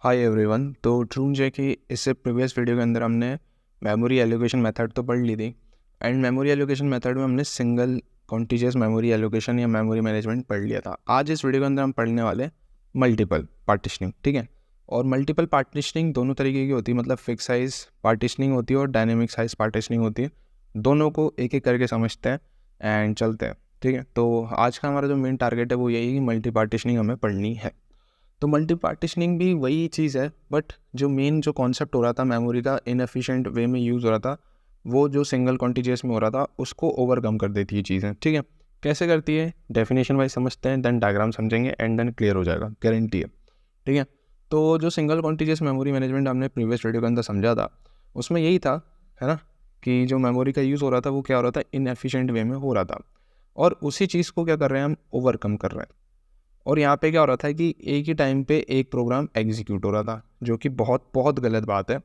Hi everyone. तो ट्रून जे की इससे प्रीवियस वीडियो के अंदर हमने मेमोरी एलोकेशन मेथड तो पढ़ ली थी एंड मेमोरी एलोकेशन मेथड में हमने सिंगल कॉन्टिजियस मेमोरी एलोकेशन या मेमोरी मैनेजमेंट पढ़ लिया था। आज इस वीडियो के अंदर हम पढ़ने वाले मल्टीपल पार्टीशनिंग, ठीक है। और मल्टीपल पार्टीशनिंग दोनों तरीके की होती है, मतलब फिक्स साइज पार्टीशनिंग होती है और डायनेमिक साइज पार्टीशनिंग होती है। दोनों को एक एक करके समझते हैं एंड चलते हैं, ठीक है। तो आज का हमारा जो मेन टारगेट है वो यही है कि मल्टी पार्टीशनिंग हमें पढ़नी है। तो मल्टी पार्टीशनिंग भी वही चीज़ है, बट जो मेन जो कॉन्सेप्ट हो रहा था मेमोरी का इनएफिशिएंट वे में यूज़ हो रहा था, वो जो सिंगल कॉन्टिजियस में हो रहा था उसको ओवरकम कर देती है चीज़ें, ठीक है। कैसे करती है, डेफिनेशन वाइज समझते हैं, देन डायग्राम समझेंगे एंड देन क्लियर हो जाएगा, गारंटी है, ठीक है। तो जो सिंगल कॉन्टिजियस मेमोरी मैनेजमेंट हमने प्रीवियस वीडियो के अंदर समझा था, उसमें यही था, है ना, कि जो मेमोरी का यूज़ हो रहा था वो क्या हो रहा था, इनएफिशिएंट वे में हो रहा था, और उसी चीज़ को क्या कर रहे हैं हम, ओवरकम कर रहे हैं। और यहाँ पे क्या हो रहा था कि एक ही टाइम पे एक प्रोग्राम एग्जीक्यूट हो रहा था, जो कि बहुत बहुत गलत बात है।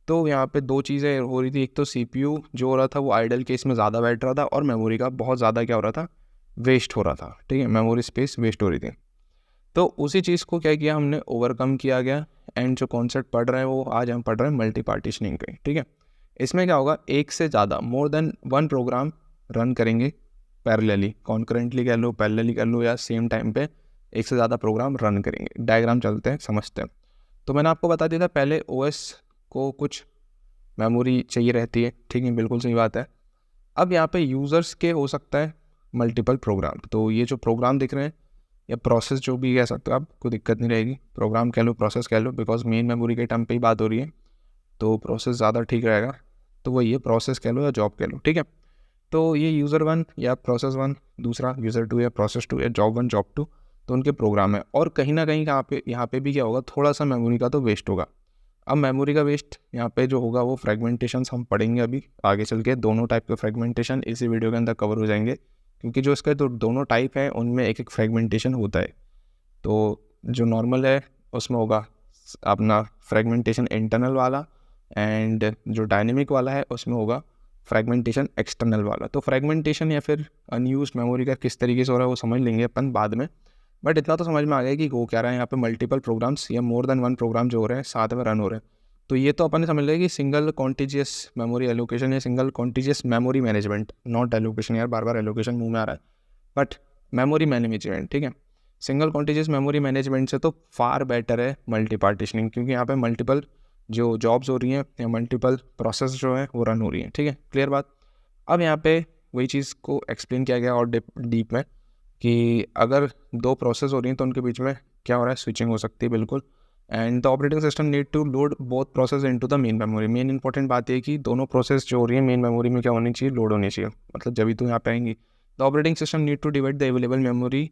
तो यहाँ पे दो चीज़ें हो रही थी, एक तो सीपीयू जो हो रहा था वो आइडल केस में ज़्यादा बैठ रहा था, और मेमोरी का बहुत ज़्यादा क्या हो रहा था, वेस्ट हो रहा था, ठीक है, मेमोरी स्पेस वेस्ट हो रही थी। तो उसी चीज़ को क्या किया हमने, ओवरकम किया गया। एंड जो कॉन्सेप्ट पढ़ रहे हैं वो आज हम पढ़ रहे हैं मल्टी पार्टीशनिंग के, ठीक है। इसमें क्या होगा, एक से ज़्यादा more than one program run करेंगे पैरेलली, कॉन्करेंटली कह लो, पैरेलली कर लो, या सेम टाइम पे एक से ज़्यादा प्रोग्राम रन करेंगे। डायग्राम चलते हैं, समझते हैं। तो मैंने आपको बता दिया था पहले, ओएस को कुछ मेमोरी चाहिए रहती है, ठीक है, बिल्कुल सही बात है। अब यहाँ पे यूज़र्स के हो सकता है मल्टीपल प्रोग्राम। तो ये जो प्रोग्राम दिख रहे हैं या प्रोसेस जो भी कह सकते हो आप, कोई दिक्कत नहीं रहेगी, प्रोग्राम कह लो, प्रोसेस कह लो, बिकॉज मेन मेमोरी के टर्म पे ही बात हो रही है, तो प्रोसेस ज़्यादा ठीक रहेगा। तो वही है, प्रोसेस कह लो या जॉब कह लो, ठीक है। तो ये यूज़र वन या प्रोसेस वन, दूसरा यूज़र टू या प्रोसेस टू या जॉब वन जॉब टू, तो उनके प्रोग्राम है। और कहीं ना कहीं यहाँ पे भी क्या होगा, थोड़ा सा मेमोरी का तो वेस्ट होगा। अब मेमोरी का वेस्ट यहाँ पे जो होगा वो फ्रेगमेंटेशन हम पढ़ेंगे अभी आगे चल के। दोनों टाइप के फ्रेगमेंटेशन इसी वीडियो के अंदर कवर हो जाएंगे, क्योंकि जो इसका तो दोनों टाइप हैं उनमें एक एक फ्रेगमेंटेशन होता है। तो जो नॉर्मल है उसमें होगा अपना फ्रेगमेंटेशन इंटरनल वाला, एंड जो डायनेमिक वाला है उसमें होगा फ्रेगमेंटेशन एक्सटर्नल वाला। तो फ्रेगमेंटेशन या फिर अनयूज मेमोरी का किस तरीके से हो रहा है वो समझ लेंगे अपन बाद में, बट इतना तो समझ में आ गया कि वो क्या रहा है, यहाँ पे मल्टीपल प्रोग्राम्स या मोर देन वन प्रोग्राम जो हो रहे हैं साथ में रन हो रहे हैं। तो ये तो अपन ने समझ लिया कि सिंगल कॉन्टिजियस मेमोरी एलोकेशन या single contiguous memory management, not allocation, यार बार बार एलोकेशन मुंह में आ रहा है, बट मेमोरी मैनेजमेंट, ठीक है। सिंगल कॉन्टिजियस मेमोरी मैनेजमेंट से तो फार बेटर है मल्टी पार्टीशनिंग, क्योंकि यहाँ पे मल्टीपल जो जॉब्स हो रही हैं या मल्टीपल प्रोसेस जो है वो रन हो रही हैं, ठीक है, क्लियर बात। अब यहाँ पे वही चीज़ को एक्सप्लेन किया गया और डीप में, कि अगर दो प्रोसेस हो रही हैं तो उनके बीच में क्या हो रहा है, स्विचिंग हो सकती है, बिल्कुल। And the operating system need to load both process into the main memory. Main important बात है कि दोनों प्रोसेस जो हो रही है मेन मेमोरी में क्या होनी चाहिए, लोड होनी चाहिए, मतलब जब भी तो यहाँ पे आएंगी। The operating system need to divide the available memory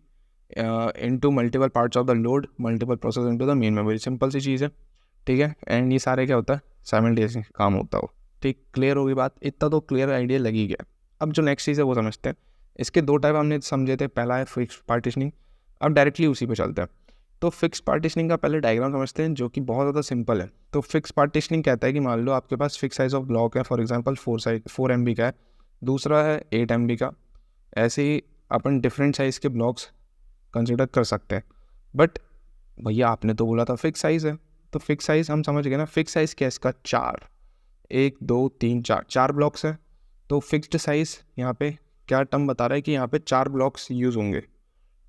into multiple parts of the load multiple process into the main memory. Simple सी चीज़ है, ठीक है। एंड ये सारे क्या होता है, साइमल्टेनियसली काम होता हो, ठीक, क्लियर होगी बात, इतना तो क्लियर आइडिया लग ही गया। अब जो नेक्स्ट चीज़ है वो समझते हैं। इसके दो टाइप हमने समझे थे, पहला है फिक्स पार्टीशनिंग। अब डायरेक्टली उसी पे चलते हैं। तो फिक्स पार्टीशनिंग का पहले डायग्राम समझते हैं, जो कि बहुत ज़्यादा सिंपल है। तो फिक्स पार्टीशनिंग कहता है कि मान लो आपके पास फिक्स साइज ऑफ ब्लॉक है, फॉर एग्जांपल 4 MB का है, दूसरा है 8 MB का। ऐसे ही अपन डिफरेंट साइज़ के ब्लॉक्स कंसिडर कर सकते हैं। बट भैया आपने तो बोला था फिक्स साइज़ है, तो फिक्स साइज़ हम समझ गए ना। फिक्स साइज़ क्या है इसका, 4, 1 2 3 4 ब्लॉक्स है। तो फिक्स्ड साइज़ यहाँ पे क्या टर्म बता रहा है कि यहाँ पे 4 ब्लॉक्स यूज़ होंगे।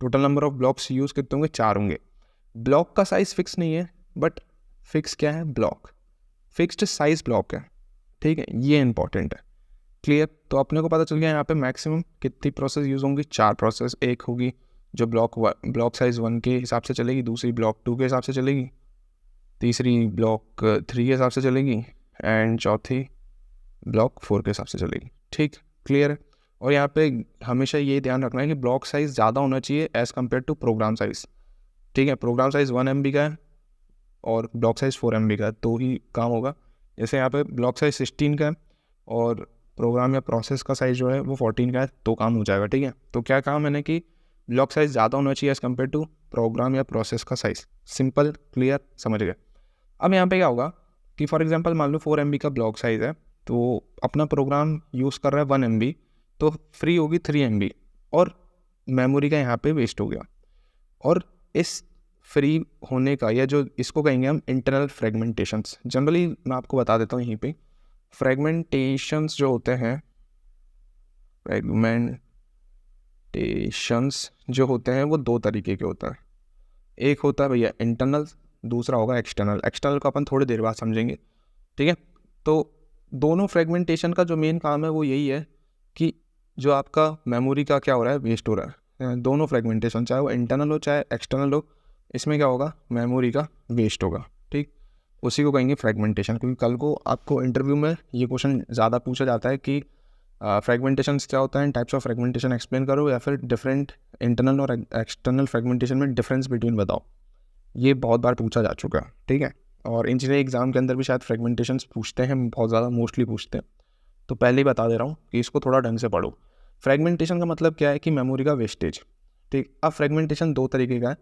Total number of blocks use कितने होंगे, 4 होंगे। ब्लॉक का साइज़ फिक्स नहीं है, बट फिक्स क्या है, ब्लॉक, फिक्स्ड साइज ब्लॉक है, ठीक है, ये इंपॉर्टेंट है, क्लियर। तो अपने को पता चल गया यहाँ पे मैक्सिमम कितनी प्रोसेस यूज़ होंगी, 4 प्रोसेस। एक होगी जो ब्लॉक साइज़ 1 के हिसाब से चलेगी, दूसरी ब्लॉक 2 के हिसाब से चलेगी, तीसरी ब्लॉक 3 के हिसाब से चलेगी, एंड चौथी ब्लॉक 4 के हिसाब से चलेगी, ठीक, क्लियर है। और यहाँ पे हमेशा ये ध्यान रखना है कि ब्लॉक साइज़ ज़्यादा होना चाहिए as compared to program size, ठीक है। प्रोग्राम साइज़ 1 MB का है और ब्लॉक साइज़ 4 MB का है, तो ही काम होगा। जैसे यहाँ पे ब्लॉक साइज़ 16 का है और प्रोग्राम या प्रोसेस का साइज़ जो है वो 14 का है, तो काम हो जाएगा, ठीक है। तो क्या कहा मैंने कि ब्लॉक साइज़ ज़्यादा होना चाहिए एज़ कम्पेयर टू प्रोग्राम या प्रोसेस का साइज़। सिंपल, क्लियर, समझ गए। अब यहाँ पे क्या होगा कि फॉर एग्जांपल मान लो 4 MB का ब्लॉक साइज़ है, तो अपना प्रोग्राम यूज़ कर रहा है 1 MB, तो फ्री होगी 3 MB, और मेमोरी का यहाँ पे वेस्ट हो गया। और इस फ्री होने का, या जो इसको कहेंगे हम इंटरनल फ्रेगमेंटेशंस। जनरली मैं आपको बता देता हूँ यहीं पे, फ्रेगमेंटेशंस जो होते हैं, फ्रेगमेंटेशंस जो होते हैं वो दो तरीके के होता है। एक होता है भैया इंटरनल, दूसरा होगा एक्सटर्नल। एक्सटर्नल को अपन थोड़ी देर बाद समझेंगे, ठीक है। तो दोनों फ्रेगमेंटेशन का जो मेन काम है वो यही है कि जो आपका मेमोरी का क्या हो रहा है, वेस्ट हो रहा है। दोनों फ्रेगमेंटेशन, चाहे वो इंटरनल हो चाहे एक्सटर्नल हो, इसमें क्या होगा, मेमोरी का वेस्ट होगा, ठीक। उसी को कहेंगे फ्रेगमेंटेशन। क्योंकि कल को आपको इंटरव्यू में ये क्वेश्चन ज़्यादा पूछा जाता है कि फ्रेगमेंटेशन क्या होता है, टाइप्स ऑफ फ्रेगमेंटेशन एक्सप्लेन करो, या फिर डिफरेंट इंटरनल और एक्सटर्नल फ्रेगमेंटेशन में डिफरेंस बिटवीन बताओ। ये बहुत बार पूछा जा चुका है, ठीक है। और इंजीनियरिंग एग्जाम के अंदर भी शायद फ्रेगमेंटेशन पूछते हैं, बहुत ज़्यादा मोस्टली पूछते हैं। तो पहले ही बता दे रहा हूँ कि इसको थोड़ा ढंग से पढ़ो। फ्रेगमेंटेशन का मतलब क्या है कि मेमोरी का वेस्टेज, ठीक। अब फ्रेगमेंटेशन दो तरीके का है,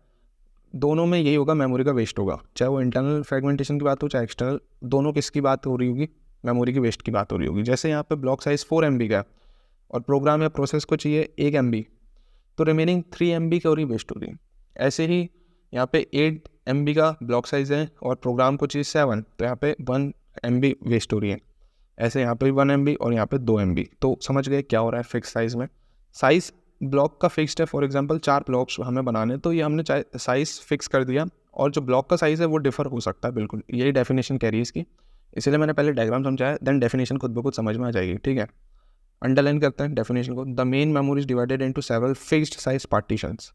दोनों में यही होगा, मेमोरी का वेस्ट होगा। चाहे वो इंटरनल फ्रेगमेंटेशन की बात हो चाहे एक्सटर्नल, दोनों किसकी बात हो रही होगी, मेमोरी की वेस्ट की बात हो रही होगी। जैसे यहाँ पे ब्लॉक साइज़ 4 MB का है और प्रोग्राम या प्रोसेस को चाहिए 1 MB, तो रिमेनिंग 3 MB की और ही वेस्ट हो रही है। ऐसे ही यहाँ पे 8 MB का ब्लॉक साइज़ है और प्रोग्राम को चाहिए 7, तो यहाँ पे 1 MB वेस्ट हो रही है। ऐसे यहाँ पे 1 MB और यहाँ पे 2 MB। तो समझ गए क्या हो रहा है फिक्स साइज़ में। साइज़ ब्लॉक का फिक्स्ड है, फॉर एग्जांपल 4 ब्लॉक्स हमें बनाने, तो ये हमने साइज़ फिक्स कर दिया, और जो ब्लॉक का साइज़ है वो डिफर हो सकता है, बिल्कुल यही डेफिनेशन कह रही है इसकी। इसलिए मैंने पहले डायग्राम समझाया, देन डेफिनेशन खुद ब खुद समझ में आ जाएगी, ठीक है। अंडरलाइन करते हैं डेफिनेशन को। The main memory is divided into several fixed size partitions,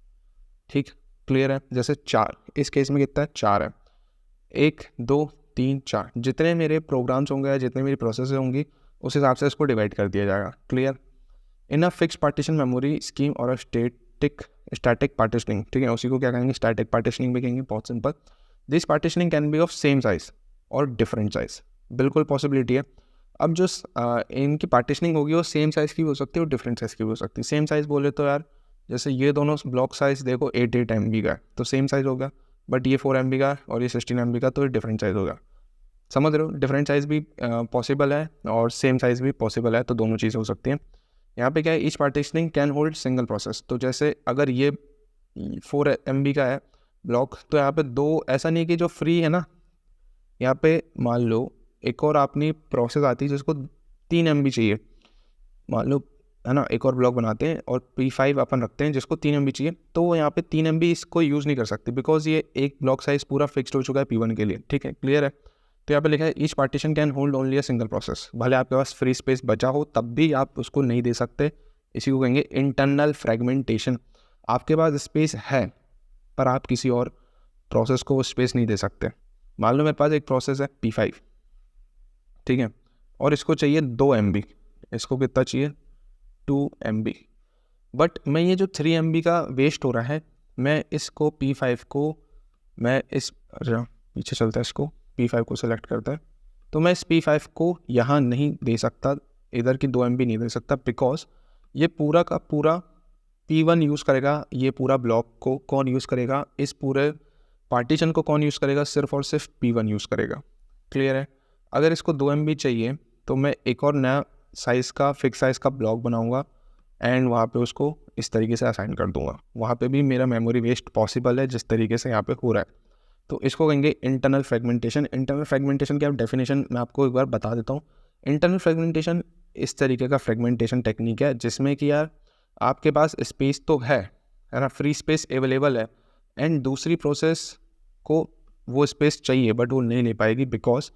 ठीक, क्लियर है। जैसे 4, इस केस में कितना है, 4 है, 1 2 3 4, जितने मेरे प्रोग्राम्स होंगे या जितने मेरी प्रोसेस होंगी उस हिसाब से इसको डिवाइड कर दिया जाएगा, clear. In a fix partition memory scheme और स्टैटिक पार्टीशनिंग, ठीक है, उसी को क्या कहेंगे, स्टैटिक पार्टीशनिंग भी कहेंगे, बहुत simple. This partitioning can be of same size और डिफरेंट साइज, बिल्कुल पॉसिबिलिटी है। अब जो इनकी पार्टीशनिंग होगी वो सेम साइज़ की भी हो सकती है और डिफरेंट साइज़ की भी हो सकती है। सेम साइज़ बोले तो यार, जैसे ये दोनों ब्लॉक साइज़ देखो 8 MB का है तो सेम साइज़ होगा, बट ये 4 MB का और ये 16 MB का, तो ये डिफरेंट साइज़ होगा। समझ रहे हो, डिफरेंट साइज़ भी पॉसिबल है और सेम साइज़ भी पॉसिबल है, तो दोनों चीज़ें हो सकती हैं। यहाँ पे क्या है, each partitioning can hold single process. तो जैसे अगर ये 4 MB का है ब्लॉक, तो यहाँ पे दो, ऐसा नहीं कि जो फ्री है ना, यहाँ पे मान लो एक और अपनी प्रोसेस आती है जिसको 3 MB चाहिए, मान लो, है ना, एक और ब्लॉक बनाते हैं और P5 अपन रखते हैं जिसको 3 MB चाहिए, तो वो यहाँ पे 3 MB इसको यूज़ नहीं कर सकती, बिकॉज ये एक ब्लॉक साइज पूरा फिक्स्ड हो चुका है P1 के लिए, ठीक है, क्लियर है। तो यहाँ पे लिखा है each partition can hold only a single process. भले आपके पास फ्री स्पेस बचा हो तब भी आप उसको नहीं दे सकते, इसी को कहेंगे इंटरनल फ्रेगमेंटेशन। आपके पास स्पेस है पर आप किसी और प्रोसेस को वो स्पेस नहीं दे सकते। मान लो मेरे पास एक प्रोसेस है P5, ठीक है, और इसको चाहिए 2 MB, इसको कितना चाहिए, 2 MB, बट मैं ये जो 3 MB का वेस्ट हो रहा है, मैं इसको P5 को, मैं इस पीछे चलता है, इसको P5 को सेलेक्ट करता है, तो मैं इस P5 को यहाँ नहीं दे सकता, इधर की 2 MB नहीं दे सकता, बिकॉज ये पूरा का पूरा P1 यूज़ करेगा। ये पूरा ब्लॉक को कौन यूज़ करेगा, इस पूरे पार्टीशन को कौन यूज़ करेगा, सिर्फ और सिर्फ P1 यूज़ करेगा, क्लियर है। अगर इसको 2 MB चाहिए तो मैं एक और नया साइज़ का फिक्स साइज़ का ब्लॉक बनाऊंगा एंड वहाँ पे उसको इस तरीके से असाइन कर दूंगा। वहाँ पे भी मेरा मेमोरी वेस्ट पॉसिबल है जिस तरीके से यहाँ पे हो रहा है, तो इसको कहेंगे इंटरनल फ्रेगमेंटेशन। इंटरनल फ्रेगमेंटेशन की आप डेफिनेशन मैं आपको एक बार बता देता हूँ। इंटरनल फ्रेगमेंटेशन इस तरीके का फ्रेगमेंटेशन टेक्निक है जिसमें कि यार आपके पास स्पेस तो है ना, फ्री स्पेस अवेलेबल है, एंड दूसरी प्रोसेस को वो स्पेस चाहिए बट वो नहीं ले पाएगी बिकॉज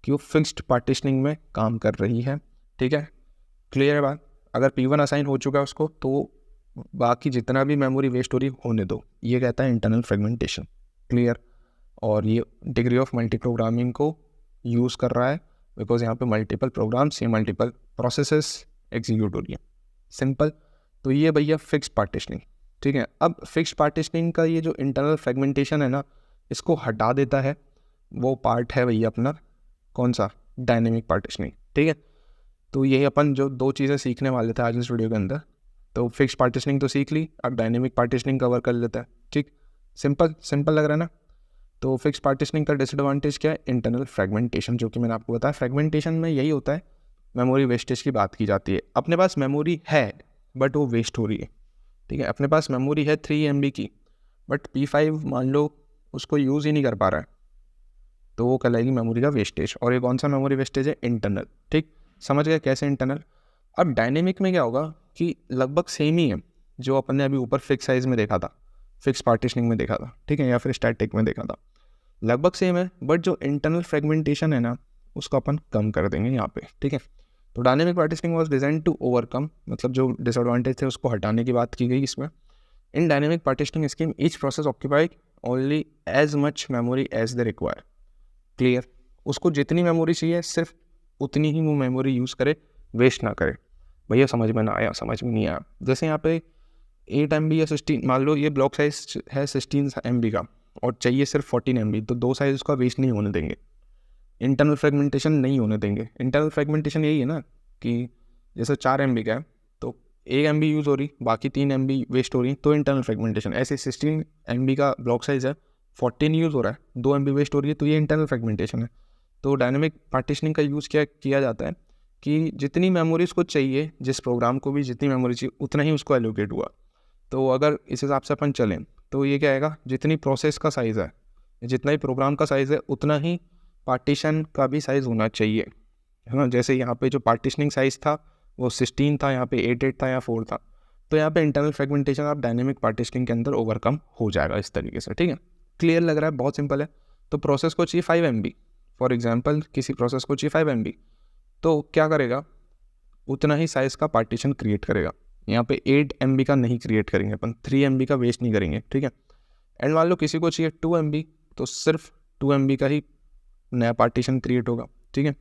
कि वो फिक्स्ड पार्टीशनिंग में काम कर रही है, ठीक है, क्लियर है बात। अगर P1 असाइन हो चुका है उसको, तो बाकी जितना भी मेमोरी वेस्ट हो रही होने दो, ये कहता है इंटरनल फ्रेगमेंटेशन, क्लियर। और ये डिग्री ऑफ मल्टी प्रोग्रामिंग को यूज़ कर रहा है बिकॉज यहाँ पे मल्टीपल प्रोग्राम्स या मल्टीपल प्रोसेसेस एग्जीक्यूट हो रही है, सिंपल। तो ये भैया फिक्स पार्टीशनिंग, ठीक है। अब फिक्स पार्टीशनिंग का ये जो इंटरनल फ्रेगमेंटेशन है ना, इसको हटा देता है, वो पार्ट है भैया अपना कौन सा, डायनेमिक पार्टीशनिंग, ठीक है। तो यही अपन जो दो चीज़ें सीखने वाले थे आज इस वीडियो के अंदर, तो फिक्स पार्टीशनिंग तो सीख ली, अब डायनेमिक पार्टीशनिंग कवर कर लेता है, ठीक, सिंपल लग रहा है ना। तो फिक्स पार्टीशनिंग का डिसएडवांटेज क्या है, इंटरनल फ्रेगमेंटेशन, जो कि मैंने आपको बताया। फ्रेगमेंटेशन में यही होता है, मेमोरी वेस्टेज की बात की जाती है। अपने पास मेमोरी है बट वो वेस्ट हो रही है, ठीक है। अपने पास मेमोरी है 3 MB की, बट P5 मान लो उसको यूज़ ही नहीं कर पा रहा है, तो वो कहलाएगी मेमोरी का वेस्टेज। और ये कौन सा मेमोरी वेस्टेज है? इंटरनल। ठीक, समझ गए कैसे इंटरनल। अब डायनेमिक में क्या होगा कि लगभग सेम ही है जो अपन ने अभी ऊपर फिक्स साइज में देखा था, फिक्स पार्टीशनिंग में देखा था, ठीक है, या फिर स्टैटिक में देखा था, लगभग सेम है। बट जो इंटरनल फ्रेगमेंटेशन है ना, उसको अपन कम कर देंगे यहाँ पे, ठीक है। तो dynamic partitioning was design to overcome, मतलब जो डिसएडवांटेज थे उसको हटाने की बात की गई इसमें। In dynamic partitioning scheme each process occupy only as much memory as they require. Clear, उसको जितनी मेमोरी चाहिए सिर्फ उतनी ही वो मेमोरी यूज़ करे, वेस्ट ना करे। भैया समझ में ना आया, समझ में नहीं आया। जैसे यहाँ पे 8 MB या 16, मान लो ये ब्लॉक साइज है 16 MB का और चाहिए सिर्फ 14 MB, तो 2 साइज उसका वेस्ट नहीं होने देंगे, इंटरनल फ्रेगमेंटेशन नहीं होने देंगे। इंटरनल फ्रेगमेंटेशन यही है ना कि जैसे 4 MB का है तो 1 MB यूज़ हो रही, बाकी 3 MB वेस्ट हो रही, तो इंटरनल फ्रेगमेंटेशन। ऐसे 16 MB का ब्लॉक साइज है, 14 यूज़ हो रहा है, 2 MB वेस्ट हो रही है, तो ये इंटरनल फ्रेगमेंटेशन है। तो डायनेमिक पार्टीशनिंग का यूज़ क्या किया जाता है कि जितनी मेमोरी उसको चाहिए, जिस प्रोग्राम को भी जितनी मेमोरी चाहिए उतना ही उसको एलोकेट हुआ। तो अगर इस हिसाब से अपन चलें तो ये क्या आएगा, जितनी प्रोसेस का साइज़ है, जितना ही प्रोग्राम का साइज़ है, उतना ही पार्टीशन का भी साइज़ होना चाहिए, है ना। जैसे यहाँ पे जो पार्टीशनिंग साइज़ था वो 16 था, यहाँ पे 8 था या 4 था, तो यहाँ पे इंटरनल फ्रेगमेंटेशन आप डायनेमिक पार्टीशनिंग के अंदर ओवरकम हो जाएगा इस तरीके से, ठीक है। क्लियर लग रहा है? बहुत सिंपल है। तो प्रोसेस को चाहिए 5 MB, फॉर एग्जांपल किसी प्रोसेस को चाहिए 5 MB, तो क्या करेगा, उतना ही साइज़ का पार्टीशन क्रिएट करेगा। यहाँ पे 8 MB का नहीं क्रिएट करेंगे अपन, 3 MB का वेस्ट नहीं करेंगे, ठीक है। एंड मान लो किसी को चाहिए 2 MB, तो सिर्फ 2 MB का ही नया पार्टीशन क्रिएट होगा, ठीक है।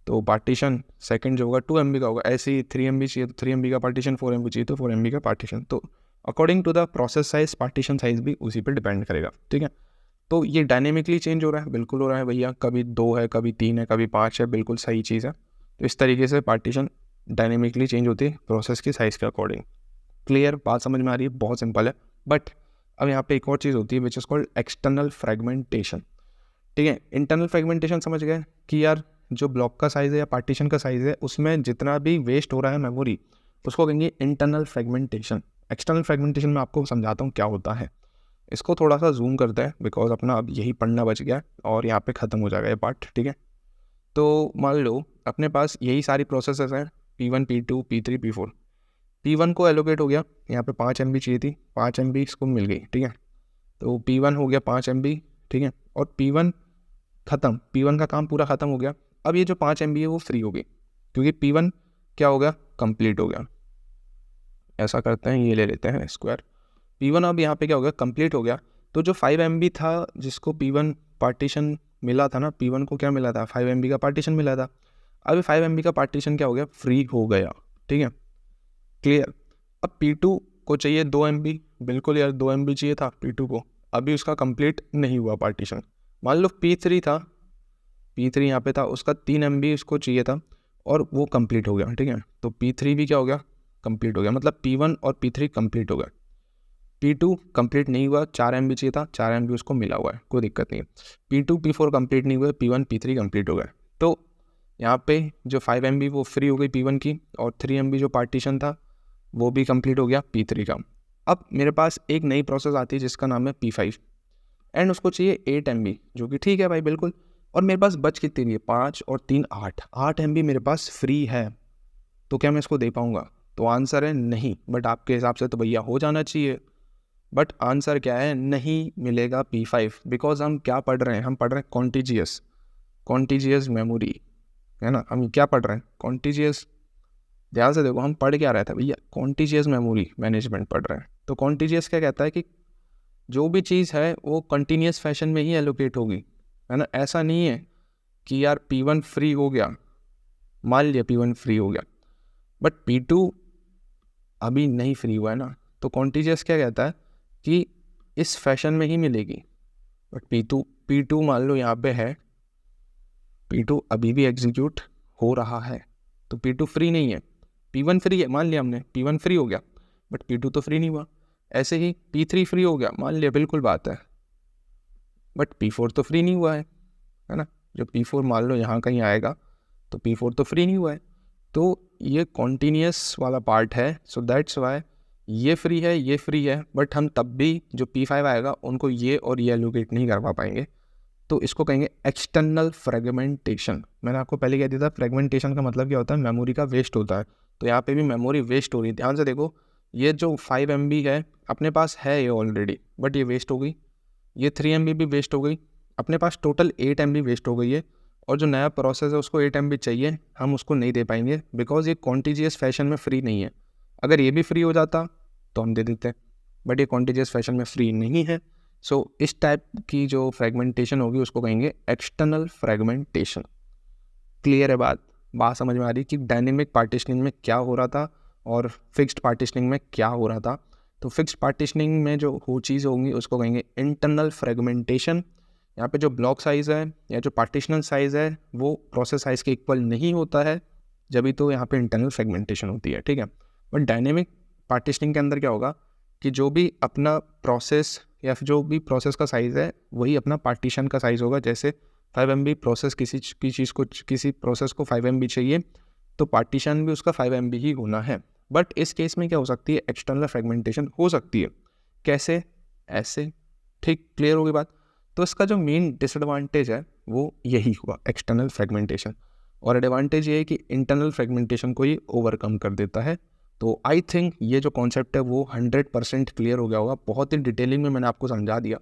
तो पार्टीशन सेकंड जो होगा 2 MB का होगा। ऐसे ही 3 MB चाहिए तो 3 MB का पार्टीशन, 4 MB चाहिए तो 4 MB का पार्टीशन। तो according to the process size partition size भी उसी पर डिपेंड करेगा, ठीक है। तो ये डायनेमिकली चेंज हो रहा है, बिल्कुल हो रहा है भैया, कभी 2 है, कभी 3 है, कभी 5 है, बिल्कुल सही चीज़ है। तो इस तरीके से पार्टीशन डायनेमिकली चेंज होती है प्रोसेस की साइज़ के अकॉर्डिंग। क्लियर, बात समझ में आ रही है? बहुत सिंपल है। बट अब यहाँ पे एक और चीज़ होती है which is called external fragmentation, ठीक है। इंटरनल फ्रेगमेंटेशन समझ गए कि यार जो ब्लॉक का साइज़ है या पार्टीशन का साइज़ है उसमें जितना भी वेस्ट हो रहा है मेमोरी, उसको कहेंगे इंटरनल फ्रेगमेंटेशन। एक्सटर्नल फ्रेगमेंटेशन में आपको समझाता हूँ क्या होता है। इसको थोड़ा सा जूम करते हैं बिकॉज अपना अब यही पढ़ना बच गया और यहाँ पे ख़त्म हो जाएगा ये पार्ट, ठीक है। तो मान लो अपने पास यही सारी प्रोसेसेस हैं, P1 P2 P3 P4। P1 को एलोकेट हो गया, यहाँ पे 5 MB चाहिए थी, 5 MB इसको मिल गई, ठीक है। तो P1 हो गया 5 MB, ठीक है। और P1 ख़त्म, P1 का काम पूरा ख़त्म हो गया। अब ये जो 5 MB है वो फ्री हो गई क्योंकि P1 क्या हो गया, कंप्लीट हो गया। ऐसा करते हैं, ये ले लेते हैं स्क्वायर। P1 अब यहाँ पे क्या हो गया, कंप्लीट हो गया। तो जो 5 MB था जिसको P1 पार्टीशन मिला था ना, P1 को क्या मिला था, 5 MB का पार्टीशन मिला था। अभी 5 MB का पार्टीशन क्या हो गया, फ्री हो गया, ठीक है। क्लियर। अब P2 को चाहिए 2 MB, बिल्कुल यार 2 MB चाहिए था P2 को, अभी उसका कंप्लीट नहीं हुआ पार्टीशन। मान लो P3 था, P3 यहाँ पे था, उसका 3 MB उसको चाहिए था और वो कंप्लीट हो गया, ठीक है। तो P3 भी क्या हो गया, कंप्लीट हो गया, मतलब P1 और P3 कंप्लीट हो गया। P2 कंप्लीट नहीं हुआ, 4 MB चाहिए था, 4 MB उसको मिला हुआ है, कोई दिक्कत नहीं है। P2 P4 कंप्लीट नहीं हुआ, P1 P3 कंप्लीट हो गया। तो यहाँ पे जो 5 MB वो फ्री हो गई P1 की, और 3 MB जो पार्टीशन था वो भी कंप्लीट हो गया P3 का। अब मेरे पास एक नई प्रोसेस आती है जिसका नाम है P5 एंड उसको चाहिए 8 MB, जो कि ठीक है भाई बिल्कुल। और मेरे पास बच कितनी रही है, 5 और 3 8 MB मेरे पास फ्री है। तो क्या मैं इसको दे पाऊँगा? तो आंसर है नहीं। बट आपके हिसाब से तो भैया हो जाना चाहिए, बट आंसर क्या है, नहीं मिलेगा P5। बिकॉज हम क्या पढ़ रहे हैं, हम पढ़ रहे हैं कॉन्टीजियस मेमोरी, है ना। हम क्या पढ़ रहे हैं, कॉन्टीजियस। ध्यान से देखो हम पढ़ क्या रहे थे भैया, कॉन्टीजियस मेमोरी मैनेजमेंट पढ़ रहे हैं। तो कॉन्टीजियस क्या कहता है कि जो भी चीज़ है वो कंटिन्यूस फैशन में ही एलोकेट होगी, है ना। ऐसा नहीं है कि यार P1 फ्री हो गया, मान लिया P1 फ्री हो गया बट P2 अभी नहीं फ्री हुआ है ना। तो कॉन्टीजियस क्या कहता है कि इस फैशन में ही मिलेगी। बट P2 मान लो यहाँ पे है, P2 अभी भी एग्जीक्यूट हो रहा है, तो P2 फ्री नहीं है। P1 फ्री है, मान लिया हमने P1 फ्री हो गया, बट P2 तो फ्री नहीं हुआ। ऐसे ही P3 फ्री हो गया, मान लिया, बिल्कुल बात है, बट P4 तो फ्री नहीं हुआ है ना। जब P4 मान लो यहाँ कहीं आएगा तो P4 तो फ्री नहीं हुआ है। तो ये कॉन्टीन्यूस वाला पार्ट है, सो दैट्स वाई ये फ्री है, ये फ्री है, बट हम तब भी जो P5 आएगा उनको ये और ये एलोकेट नहीं करवा पाएंगे, तो इसको कहेंगे एक्सटर्नल फ्रेगमेंटेशन। मैंने आपको पहले कह दिया था फ्रेगमेंटेशन का मतलब क्या होता है, मेमोरी का वेस्ट होता है। तो यहाँ पे भी मेमोरी वेस्ट हो रही है। ध्यान से देखो, ये जो 5 MB है अपने पास है ये ऑलरेडी, बट ये वेस्ट हो गई। ये 3 MB भी वेस्ट हो गई, अपने पास टोटल 8 MB वेस्ट हो गई है। और जो नया प्रोसेस है उसको 8 MB चाहिए, हम उसको नहीं दे पाएंगे बिकॉज ये कॉन्टीजियस फैशन में फ्री नहीं है। अगर ये भी फ्री हो जाता तो हम दे देते, बट ये कॉन्टीजियस फैशन में फ्री नहीं है। सो इस टाइप की जो फ्रेगमेंटेशन होगी उसको कहेंगे एक्सटर्नल फ्रेगमेंटेशन। क्लियर है बात समझ में आ रही कि डायनेमिक पार्टीशनिंग में क्या हो रहा था और फिक्स्ड पार्टीशनिंग में क्या हो रहा था। तो फिक्स्ड पार्टीशनिंग में जो चीज़ होंगी उसको कहेंगे इंटरनल फ्रेगमेंटेशन। यहाँ पे जो ब्लॉक साइज़ है या जो पार्टीशनल साइज़ है वो प्रोसेस साइज़ के इक्वल नहीं होता है, जब भी तो यहाँ पे इंटरनल फ्रेगमेंटेशन होती है, ठीक है। बट डायनेमिक पार्टीशनिंग के अंदर क्या होगा कि जो भी अपना प्रोसेस या फिर जो भी प्रोसेस का साइज़ है वही अपना पार्टीशन का साइज़ होगा। जैसे 5 MB प्रोसेस किसी प्रोसेस को 5 MB चाहिए, तो पार्टीशन भी उसका 5 MB ही होना है। बट इस केस में क्या हो सकती है, एक्सटर्नल फ्रेगमेंटेशन हो सकती है। कैसे? ऐसे। ठीक, क्लियर होगी बात। तो इसका जो मेन डिसएडवांटेज है वो यही हुआ, एक्सटर्नल फ्रेगमेंटेशन। और एडवांटेज ये है कि इंटरनल फ्रेगमेंटेशन को ये ओवरकम कर देता है। तो आई थिंक ये जो कॉन्सेप्ट है वो 100% क्लियर हो गया होगा। बहुत ही डिटेलिंग में मैंने आपको समझा दिया।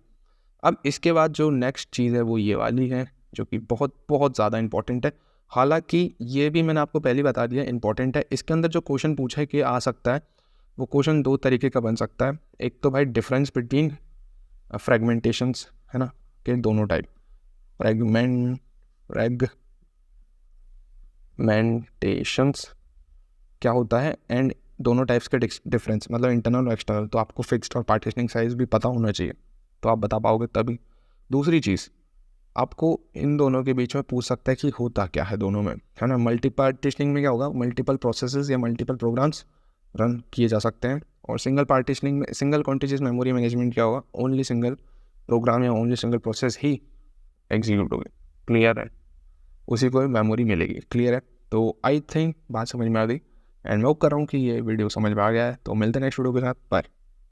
अब इसके बाद जो नेक्स्ट चीज़ है वो ये वाली है, जो कि बहुत बहुत ज़्यादा इंपॉर्टेंट है। हालांकि ये भी मैंने आपको पहले बता दिया इंपॉर्टेंट है। इसके अंदर जो क्वेश्चन पूछा है कि आ सकता है, वो क्वेश्चन 2 तरीके का बन सकता है। एक तो भाई डिफरेंस बिटवीन फ्रेगमेंटेशंस, है ना, कि दोनों टाइप फ्रेगमेंटेशंस क्या होता है एंड दोनों टाइप्स के डिफरेंस, मतलब इंटरनल और एक्सटर्नल। तो आपको फिक्स्ड और पार्टीशनिंग साइज भी पता होना चाहिए, तो आप बता पाओगे तभी। दूसरी चीज़, आपको इन दोनों के बीच में पूछ सकता है कि होता क्या है दोनों में, है ना। मल्टी पार्टीशनिंग में क्या होगा, मल्टीपल प्रोसेसेस या मल्टीपल प्रोग्राम्स रन किए जा सकते हैं। और सिंगल पार्टीशनिंग में, सिंगल कॉन्टिजियस मेमोरी मैनेजमेंट क्या होगा, ओनली सिंगल प्रोग्राम या ओनली सिंगल प्रोसेस ही एग्जीक्यूट होगी। क्लियर है, उसी को मेमोरी मिलेगी। क्लियर है, तो आई थिंक बात समझ में आ गई एंड मैं होप कर रहा हूँ कि ये वीडियो समझ में आ गया है। तो मिलते हैं नेक्स्ट वीडियो के साथ। बाय।